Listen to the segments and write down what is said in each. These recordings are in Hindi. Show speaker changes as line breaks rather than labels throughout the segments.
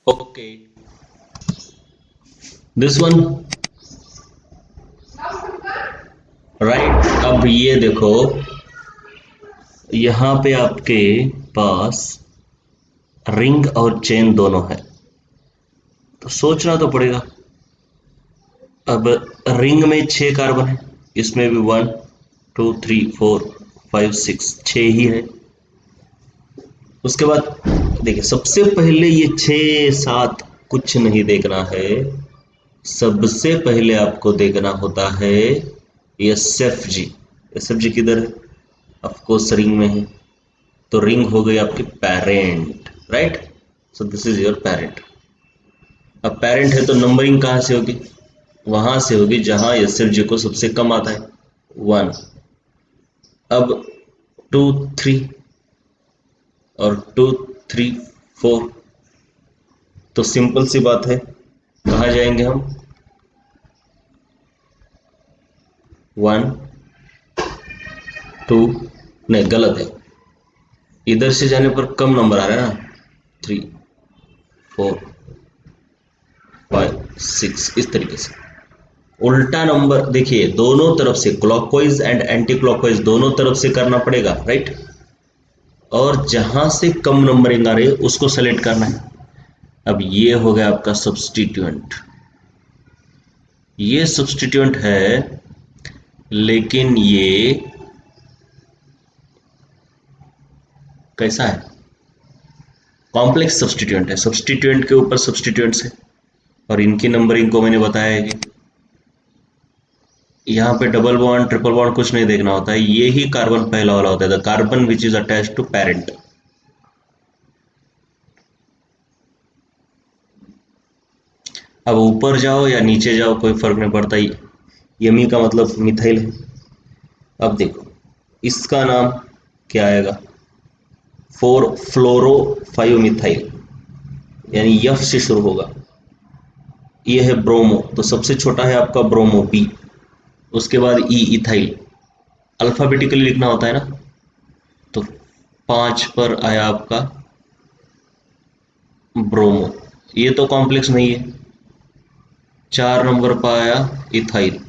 Okay, this one right. अब ये देखो, यहां पे आपके पास रिंग और चेन दोनों है, तो सोचना तो पड़ेगा। अब रिंग में 6 कार्बन है, इसमें भी 1 2 3 4 5 6 छः ही है। उसके बाद देखिए, सबसे पहले ये 6 7 कुछ नहीं देखना है। सबसे पहले आपको देखना होता है S F G. S F G किधर है? ऑफकोर्स रिंग में है, तो रिंग हो गई आपकी parent, right. So this is your parent. अब पेरेंट है तो नंबरिंग कहाँ से होगी? वहां से होगी जहां एस एफ जी को सबसे कम आता है, 1। अब 2 3 और 2 3 4, तो सिंपल सी बात है, कहाँ जाएंगे हम? 1 2, नहीं गलत है, इधर से जाने पर कम नंबर आ रहा है ना, 3 4 5 6, इस तरीके से उल्टा नंबर। देखिए, दोनों तरफ से क्लॉकवाइज एंड एंटी क्लॉकवाइज दोनों तरफ से करना पड़ेगा, राइट। और जहां से कम नंबरिंग आ रही है उसको सेलेक्ट करना है। अब ये हो गया आपका सब्सटीट्यूएंट। ये सब्सटीट्यूएंट है, लेकिन ये कैसा है? कॉम्प्लेक्स सब्सटीट्यूएंट है। सब्सटीट्यूएंट के ऊपर सब्सटीट्यूएंट्स है, और इनकी नंबरिंग को मैंने बताया है कि यहाँ पे डबल बॉन्ड ट्रिपल बॉन्ड कुछ नहीं देखना होता है, ये ही कार्बन पहला वाला होता है, the carbon which is attach to parent. अब ऊपर जाओ या नीचे जाओ कोई फर्क नहीं पड़ता, यमी का मतलब मिथाइल है। अब देखो, इसका नाम क्या आएगा? 4 फ्लोरो 5 मिथाइल, यानी यफ से शुरू होगा। ये है ब्रोमो, तो सबसे छोटा है आपका ब्रोमो, बी। उसके बाद ई, इथाइल। अल्फाबेटिकली लिखना होता है ना, तो 5 पर आया आपका ब्रोमो। ये तो कॉम्प्लेक्स नहीं है। 4 नंबर पर आया इथाइल।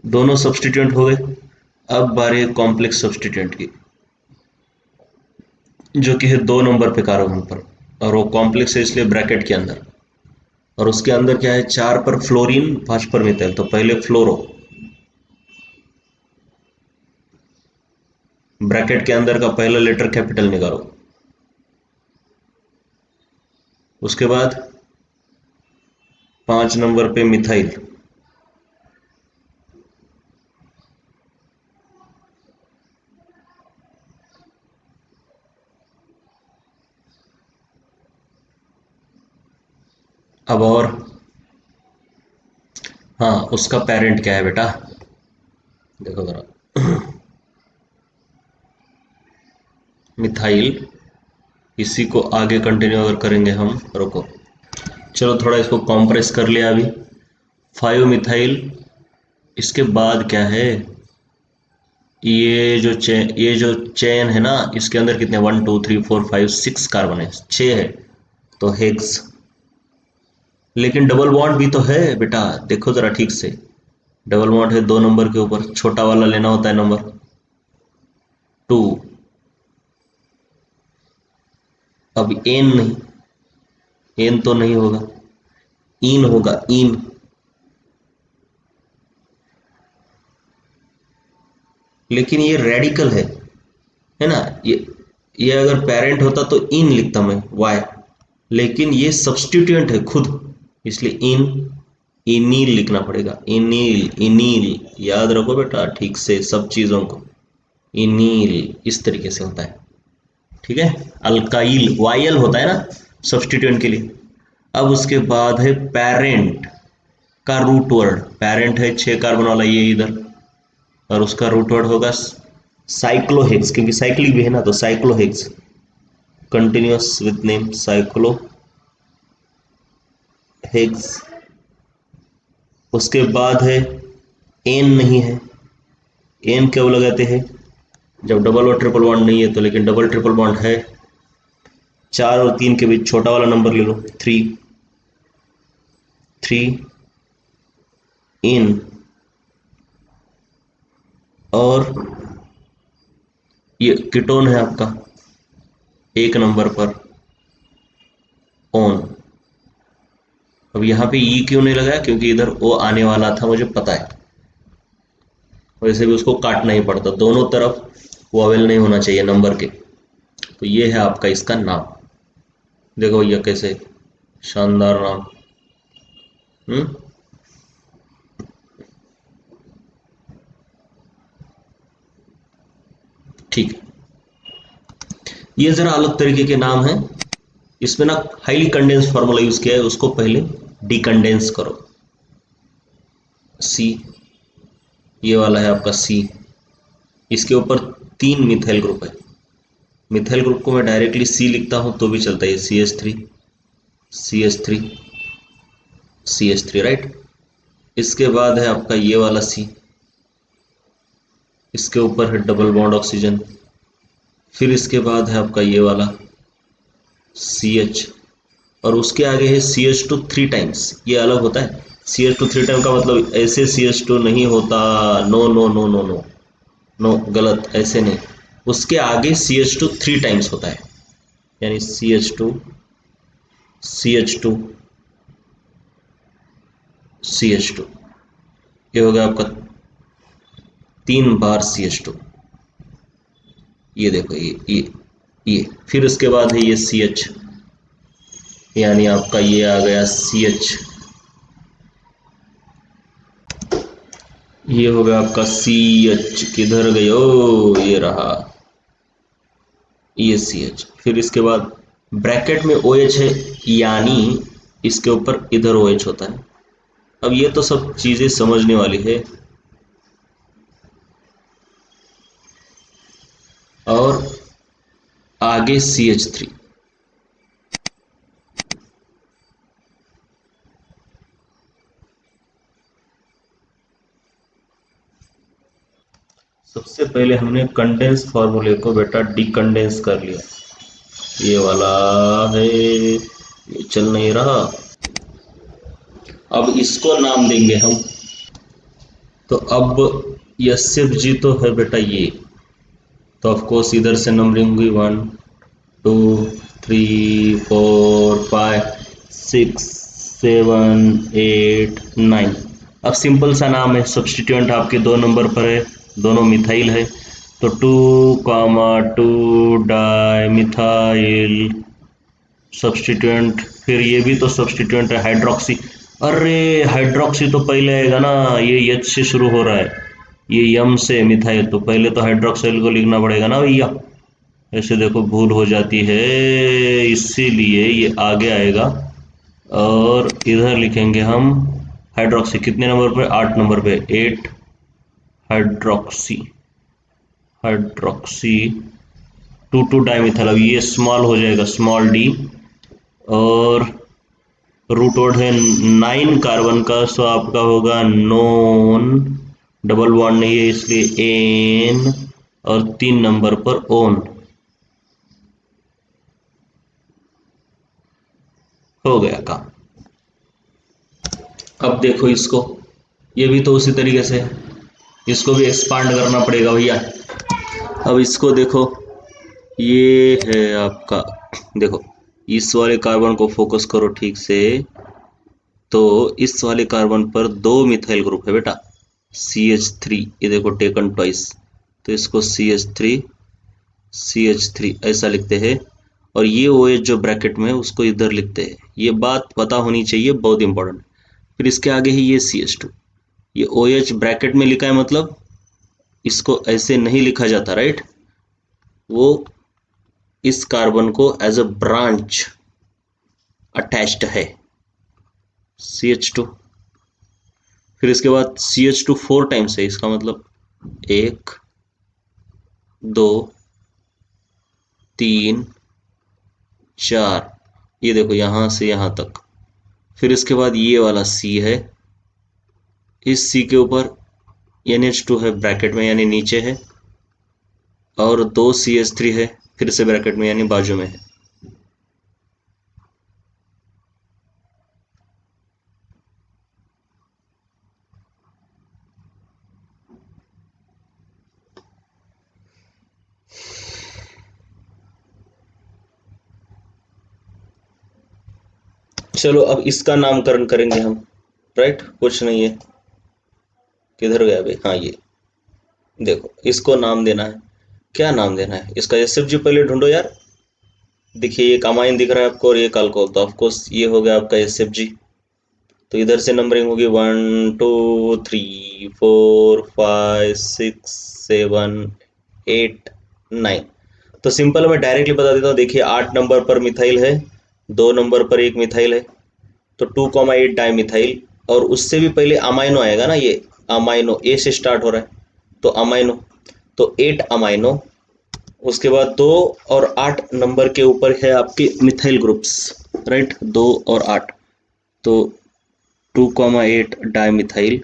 दोनों सब्सटीट्यूएंट हो गए। अब बारी कॉम्प्लेक्स सब्सटीट्यूएंट की, जो कि है 2 नंबर पे कार्बन पर, और वो कॉम्प्लेक्स है इसलिए ब्रैकेट के अंदर। और उसके अंदर क्या है? 4 पर फ्लोरीन, 5 पर मिथाइल, तो पहले फ्लोरो, ब्रैकेट के अंदर का पहला लेटर कैपिटल निकालो। उसके बाद 5 नंबर पे मिथाइल, अब और हाँ, उसका पेरेंट क्या है बेटा? देखो जरा, मिथाइल। इसी को आगे कंटिन्यू अगर करेंगे हम, रुको, चलो थोड़ा इसको कॉम्प्रेस कर लिया अभी। 5 मिथाइल, इसके बाद क्या है? ये जो चेन है ना, इसके अंदर कितने? 1 2 3 4 5 6 कार्बन है, 6 है, तो हेक्स। लेकिन डबल बॉन्ड भी तो है बेटा, देखो जरा ठीक से। डबल बॉन्ड है 2 नंबर के ऊपर, छोटा वाला लेना होता है, नंबर 2। अब एन नहीं, एन तो नहीं होगा, इन होगा, इन। लेकिन ये रेडिकल है ना? ये अगर पेरेंट होता तो इन लिखता मैं, वाई। लेकिन ये सब्सटीट्यूएंट है खुद, इसलिए इन, इनील लिखना पड़ेगा। इनील, इनील, याद रखो बेटा ठीक से सब चीजों को। इनील इस तरीके से होता है, ठीक है। अल्काइल वायल होता है ना सब्सटीट्यूएंट के लिए। अब उसके बाद है पेरेंट का रूट वर्ड। पेरेंट है 6 कार्बन वाला, ये इधर, और उसका रूट वर्ड होगा साइक्लोहेक्स, क्योंकि साइक्लिक भी है ना, तो साइक्लोहेक्स, कंटिन्यूअस विथ नेम साइक्लोहेक्स। उसके बाद है एन, नहीं है, एन क्यों लगाते हैं? जब डबल और ट्रिपल बॉन्ड नहीं है तो, लेकिन डबल ट्रिपल बॉन्ड है। 4 और 3 के बीच छोटा वाला नंबर ले लो, 3। 3 इन, और ये कीटोन है आपका 1 नंबर पर, ऑन। अब यहाँ पे ई क्यों नहीं लगाया, क्योंकि इधर ओ आने वाला था, मुझे पता है। वैसे भी उसको काटना ही पड़ता, दोनों तरफ वॉवेल नहीं होना चाहिए नंबर के। तो ये है आपका इसका नाम। देखो भैया कैसे शानदार नाम। हम्म। ठीक है, ये जरा अलग तरीके के नाम है। इसमें ना हाईली कंडेंस फार्मूला यूज किया है, उसको पहले डिकंडेंस करो। सी, ये वाला है आपका सी। इसके ऊपर 3 मिथाइल ग्रुप है। मिथाइल ग्रुप को मैं डायरेक्टली सी लिखता हूं तो भी चलता है, CH3, CH3, CH3, राइट। इसके बाद है आपका ये वाला सी, इसके ऊपर है डबल बॉन्ड ऑक्सीजन। फिर इसके बाद है आपका ये वाला CH, और उसके आगे है CH2 3 टाइम्स। ये अलग होता है। CH2 3 टाइम का मतलब ऐसे CH2 नहीं होता, no no no no no no, गलत, ऐसे नहीं। उसके आगे CH2 3 टाइम्स होता है, यानी CH2, CH2, CH2। ये हो गया आपका 3 बार CH2। ये देखो, ये फिर उसके बाद है ये CH, यानी आपका ये आ गया CH। ये हो गया आपका CH, किधर गयो, ये रहा, ये CH। फिर इसके बाद ब्रैकेट में OH है, यानी इसके ऊपर इधर OH होता है। अब ये तो सब चीजें समझने वाली है। और आगे CH3। सबसे पहले हमने कंडेंस फार्मूले को बेटा डिकंडेंस कर लिया। ये वाला है, ये चल नहीं रहा। अब इसको नाम देंगे हम। तो अब यह जी तो है बेटा ये, तो ऑफ कोर्स इधर से नंबरिंग हुई 1 2 3 4 5 6 7 8 9। अब सिंपल सा नाम है, सब्सटीट्यूएंट आपके 2 नंबर पर है, दोनों मिथाइल है। तो 2, 2 डाई मिथाइल सब्सटीट्यूएंट। फिर ये भी तो सब्सटीट्यूएंट है, हाइड्रोक्सी। अरे हाइड्रोक्सी तो पहले आएगा ना, ये एच से शुरू हो रहा है, ये यम से मिथाइल, तो पहले तो हाइड्रोक्साइल को लिखना पड़ेगा ना भैया। ऐसे देखो भूल हो जाती है, इसीलिए ये आगे आएगा। और इधर लिखेंगे हम हाइड्रोक्सी, कितने नंबर पे, 8 नंबर पे, 8 हाइड्रोक्सी। हाइड्रोक्सी 2 डाइमिथाइल, अब ये स्मॉल हो जाएगा, स्मॉल डी। और रूट वर्ड है 9 कार्बन का, सो आपका होगा नॉन, डबल बॉन्ड नहीं है इसलिए एन, और 3 नंबर पर ओन। हो गया काम। अब देखो इसको, ये भी तो उसी तरीके से है, इसको भी एक्सपांड करना पड़ेगा भैया। अब इसको देखो, ये है आपका, देखो इस वाले कार्बन को फोकस करो ठीक से। तो इस वाले कार्बन पर 2 मिथाइल ग्रुप है बेटा, CH3, ये देखो टेकन ट्वाइस। तो इसको CH3, CH3 ऐसा लिखते हैं। और ये OH जो ब्रैकेट में है उसको इधर लिखते हैं, ये बात पता होनी चाहिए, बहुत इंपॉर्टेंट। फिर इसके आगे ही ये CH2, ये OH ब्रैकेट में लिखा है, मतलब इसको ऐसे नहीं लिखा जाता, राइट। वो इस कार्बन को एज अ ब्रांच अटैच्ड है, CH2। फिर इसके बाद CH2 4 टाइम्स है, इसका मतलब 1 2 3 4, ये देखो यहां से यहां तक। फिर इसके बाद ये वाला C है, इस C के ऊपर NH2 है ब्रैकेट में, यानी नीचे है। और 2 CH3 है, फिर से ब्रैकेट में यानी बाजू में है। चलो अब इसका नामकरण करेंगे हम, राइट, कुछ नहीं है, किधर गया भाई, हाँ ये देखो, इसको नाम देना है। क्या नाम देना है इसका, SFG पहले ढूंढो यार। देखिए एक अमाइन दिख रहा है आपको और एक अल्कोहल, तो ऑफकोर्स ये हो गया आपका SFG। तो इधर से नंबरिंग होगी 1 2 3 4 5 6 7 8 9। तो सिंपल मैं डायरेक्टली बता देता हूँ, देखिए 8 नंबर पर मिथाइल है, 2 नंबर पर एक मिथाइल है, तो 2,8 डाई मिथाइल। और उससे भी पहले अमाइनो आएगा ना, ये अमाइनो ए से स्टार्ट हो रहा है, तो अमाइनो, तो 8 अमाइनो। उसके बाद 2 और 8 नंबर के ऊपर है आपके मिथाइल ग्रुप्स, राइट, 2 और 8, तो 2,8 डाई मिथाइल।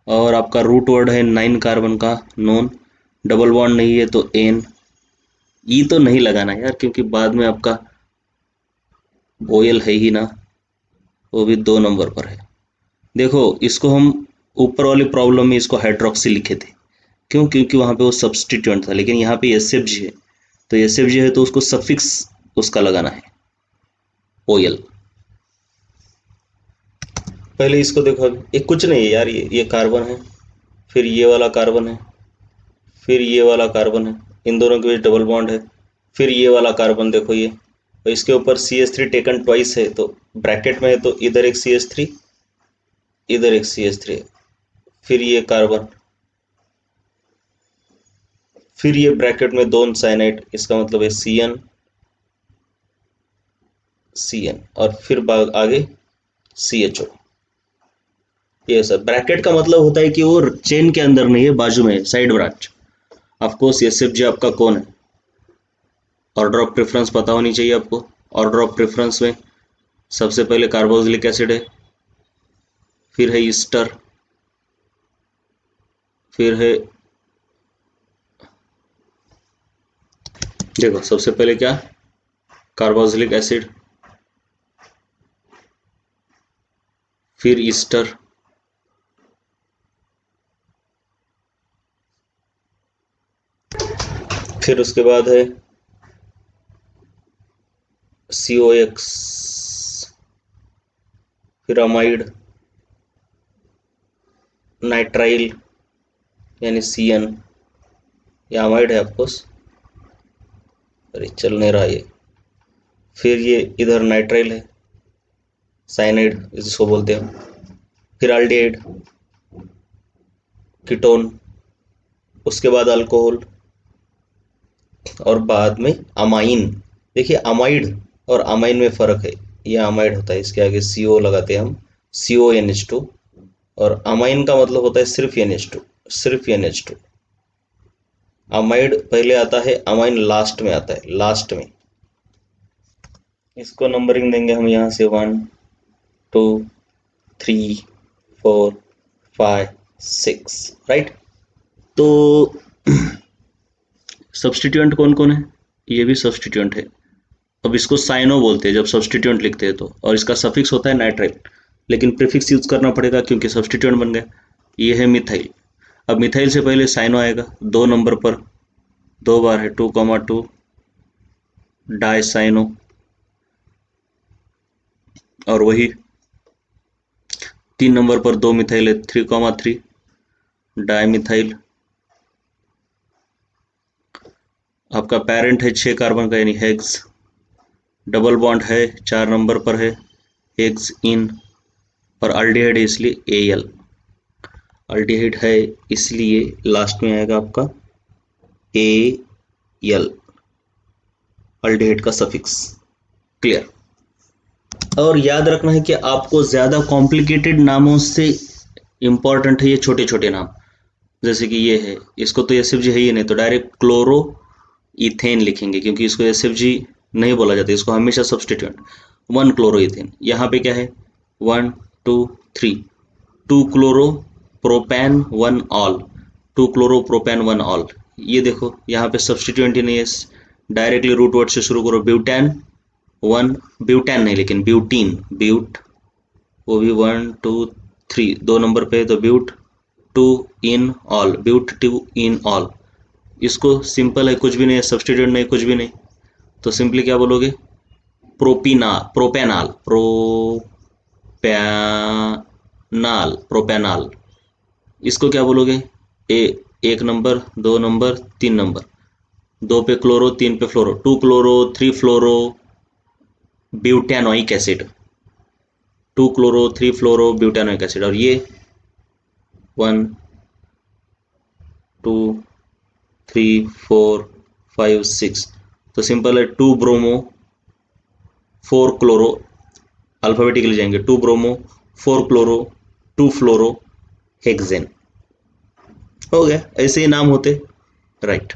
और आपका रूट वर्ड है 9 कार्बन का नॉन, डबल बॉन्ड नहीं है तो एन। ई तो नहीं लगाना यार, क्योंकि बाद में आपका ओयल है ही ना, वो भी 2 नंबर पर है। देखो इसको हम ऊपर वाली प्रॉब्लम में इसको हाइड्रोक्सी लिखे थे, क्यों, क्योंकि वहाँ पे वो सब्सटीट्यूएंट था, लेकिन यहाँ पे SFG है, तो SFG है तो उसको सफिक्स उसका लगाना है, ओयल। पहले इसको देखो, अभी ये कुछ नहीं है यार, ये कार्बन है, फिर ये वाला कार्बन है, फिर ये वाला कार्बन है, इन दोनों के बीच डबल बॉन्ड है, फिर ये वाला कार्बन देखो ये, और इसके ऊपर CH3 टेकन ट्वाइस है, तो ब्रैकेट में है, तो इधर एक CH3, इधर एक CH3 है, फिर ये कार्बन, फिर ये ब्रैकेट में 2 साइनाइड, इसका मतलब है CN CN, और फिर आगे CHO। ये सर ब्रैकेट का मतलब होता है कि वो चेन के अंदर नहीं है, बाजू में है, साइड ब्रांच। ऑफकोर्स SFG आपका कौन है, ऑर्डर ऑफ प्रेफरेंस पता होनी चाहिए आपको। ऑर्डर ऑफ प्रेफरेंस में सबसे पहले कार्बोक्सिलिक एसिड है, फिर है ईस्टर, फिर है, देखो सबसे पहले क्या, कार्बोक्सिलिक एसिड, फिर ईस्टर, फिर उसके बाद है COX, फिर अमाइड, नाइट्राइल यानी CN, ये अमाइड है ऑफकोर्स, अरे चल नहीं रहा ये, फिर ये इधर नाइट्राइल है, साइनाइड जिसको बोलते हैं, फिर अल्डिहाइड, कीटोन, उसके बाद अल्कोहल, और बाद में अमाइन। देखिए अमाइड और अमाइन में फर्क है, ये अमाइड होता है, इसके आगे CO लगाते हैं हम, CONH2, और अमाइन का मतलब होता है सिर्फ NH2, सिर्फ NH2। अमाइड पहले आता है, अमाइन लास्ट में आता है, लास्ट में। इसको नंबरिंग देंगे हम यहाँ से 1 2 3 4 5 6, राइट। तो सब्सटीट्यूएंट कौन कौन है, ये भी सब्सटीट्यूएंट है। अब इसको साइनो बोलते हैं जब सब्सटीट्यूएंट लिखते हैं तो, और इसका सफिक्स होता है नाइट्राइल, लेकिन प्रीफिक्स यूज करना पड़ेगा क्योंकि सब्सटीट्यूएंट बन गया। ये है मिथाइल, अब मिथाइल से पहले साइनो आएगा, 2 नंबर पर 2 बार है, 2,2 डाई साइनो, और वही 3 नंबर पर 2 मिथाइल है, 3,3 डाई मिथाइल। आपका पेरेंट है 6 कार्बन का यानी हेक्स, डबल बॉन्ड है 4 नंबर पर है, हेक्स इन, और अल्डिहाइड है इसलिए AL, अल्डिहाइड है इसलिए लास्ट में आएगा आपका AL, अल्डिहाइड का सफिक्स। क्लियर। और याद रखना है कि आपको ज़्यादा कॉम्प्लिकेटेड नामों से इम्पॉर्टेंट है ये छोटे छोटे नाम, जैसे कि ये है, इसको तो SFG है ही नहीं, तो डायरेक्ट क्लोरो इथेन लिखेंगे, क्योंकि इसको SFG नहीं बोला जाता, इसको हमेशा सब्सटीट्यूएंट, 1 क्लोरो इथेन। यहाँ पे क्या है, 1 2 3, 2 क्लोरो प्रोपैन 1 ऑल, 2 क्लोरोप्रोपेन 1 ऑल। ये देखो यहाँ पे सब्सटीट्यूएंट ही नहीं है, डायरेक्टली रूट वर्ड से शुरू करो, ब्यूटेन 1, ब्यूटेन नहीं लेकिन ब्यूटीन, ब्यूट, वो भी 1 2 3 2 नंबर पे, तो but 2 ene ol, but 2 ene ol. इसको सिंपल है, कुछ भी नहीं है, सब्सटीट्यूट नहीं, कुछ भी नहीं, तो सिंपली क्या बोलोगे, प्रोपेनाल, प्रोपेनाल। इसको क्या बोलोगे, ए, 1 नंबर, 2 नंबर, 3 नंबर, 2 पे क्लोरो, 3 पे फ्लोरो, 2 क्लोरो 3 फ्लोरो ब्यूटेनोइक एसिड, 2 क्लोरो 3 फ्लोरो ब्यूटेनोइक एसिड। और ये 1 2 3 4 5 6, तो सिंपल है, 2 ब्रोमो 4 क्लोरो, अल्फाबेटिकली जाएंगे, 2 ब्रोमो 4 क्लोरो 2 फ्लोरो हेक्सेन। हो गया, ऐसे ही नाम होते, राइट।